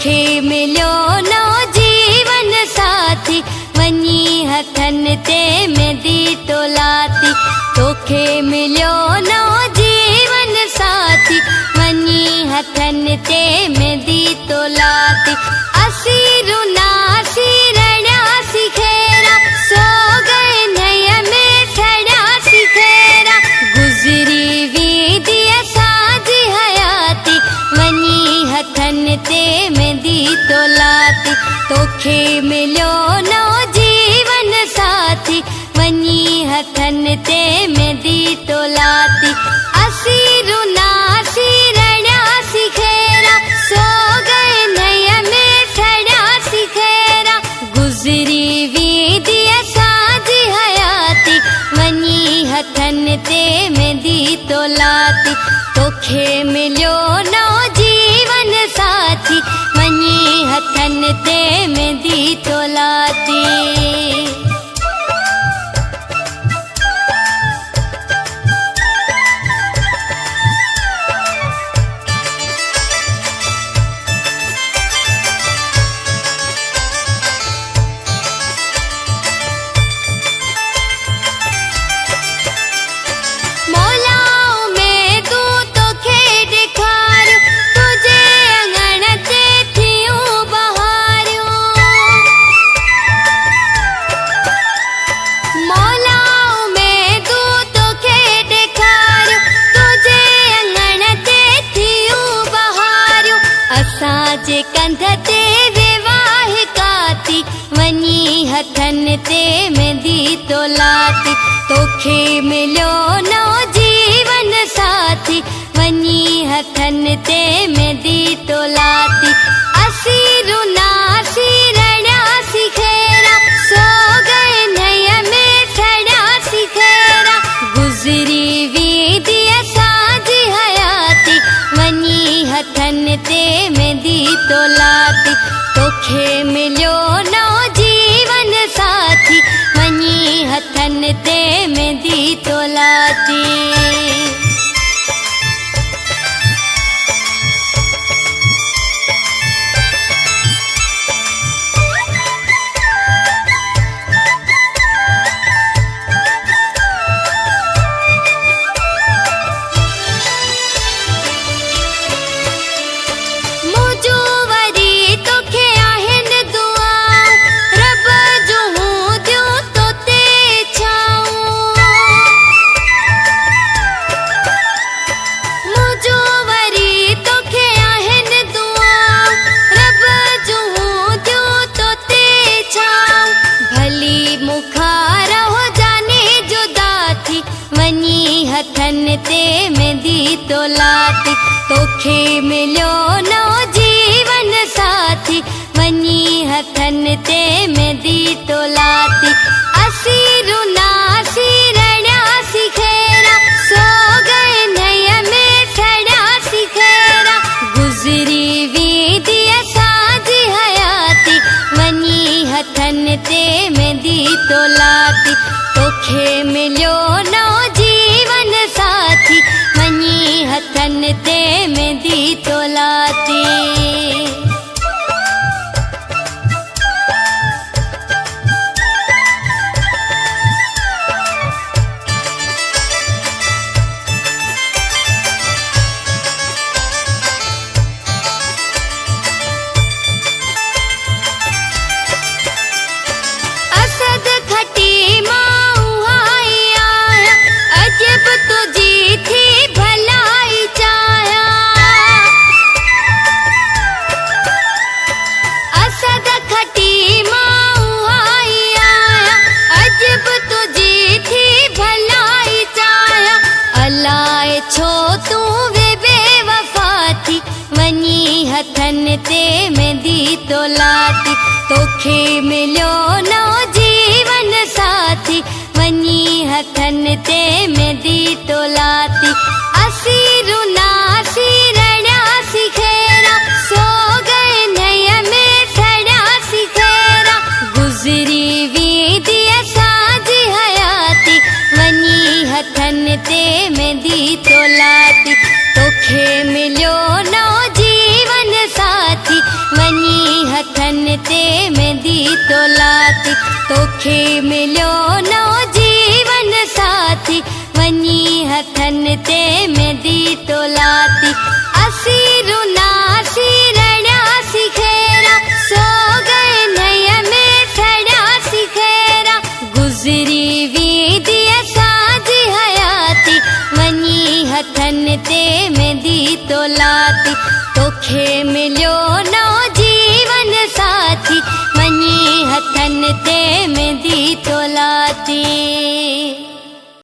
तोखे मिलियो नओ जीवन साथी, वञी हथनि ते मेंदी तोलाती। तोखे मिलियो नओ जीवन साथी, वञी हथनि ते मेंदी तोलाती। असी रुनासी रड़ियासी खेरा, सो गए नय में सड़ियासी खेरा। गुज़री वीदी असांजी हयाती, वञी हथनि ते मेंदी तोलाती। तोखे मिलियो नओ जीवन साथी, वञी हथनि ते मेंदी तोलाती। असी रुनासी रड़ियासी खेरा, सो गए नय में सड़ियासी खेरा। गुज़री वीदी असांजी हयाती, वञी हथनि ते मेंदी तोलाती। तोखे मिलियो नओ जीवन साथी, वञी हथनि ते मेंदी तोलाती। असांजे कंध ते विवाह काती, वञी हथनि ते मेंदी तोलाती। तोखे मिलियो नओ जीवन साथी, वञी हथनि ते मेंदी तोलाती। असी रुनासी रड़ियासी खेरा, सो गए नय में सड़ियासी खेरा। गुज़री वीदी असांजी हयाती, वञी हथनि ते मेंदी तोलाती। तोखे मिलियो नओ जीवन साथी, वञी हथनि ते मेंदी तोलाती। हथनि ते मेंदी तोलाती। तोखे मिलियो नओ जीवन साथी, वञी हथनि ते मेंदी तोलाती। असी रुनासी रड़ियासी खेरा, सो गए नय में सड़ियासी खेरा। गुज़री वीदी असांजी हयाती, वञी हथनि ते मेंदी तोलाती। तोखे मिलियो नओ जीवन साथी, वञी हथनि ते मेंदी तोलाती। असद खटी माऊ आई आया, अजब तुझी थी भलाई चाया। असद खटी माऊ आई आया, अजब तुझी थी भलाई चाया। अलाए छो तू वे बेवफा थी, वञी हथनि ते मेंदी तोलाती। तोखे मिलियो नओ जीवन साथी, वञी हथनि ते मेंदी तोलाती। असी रुनासी रड़ियासी खेरा, सो गए नय में सड़ियासी खेरा। गुज़री वीदी असांजी हयाती, वञी हथनि ते मेंदी तोलाती। तोखे मिलियो नओ जीवन साथी, वञी मेहंदी तो लाती, तोखे मिलियो नओ जीवन साथी, वञी हथन ते मेहंदी तो लाती। असी रुनासी रड़ियासी खेरा, सो गए नय में सड़ियासी खेरा, गुज़री वेंदी असांजी हयाती, वञी हथन ते मेहंदी तो लाती, तोखे मिलियो नओ जीवन साथी, वञी हथन ते मेहंदी तो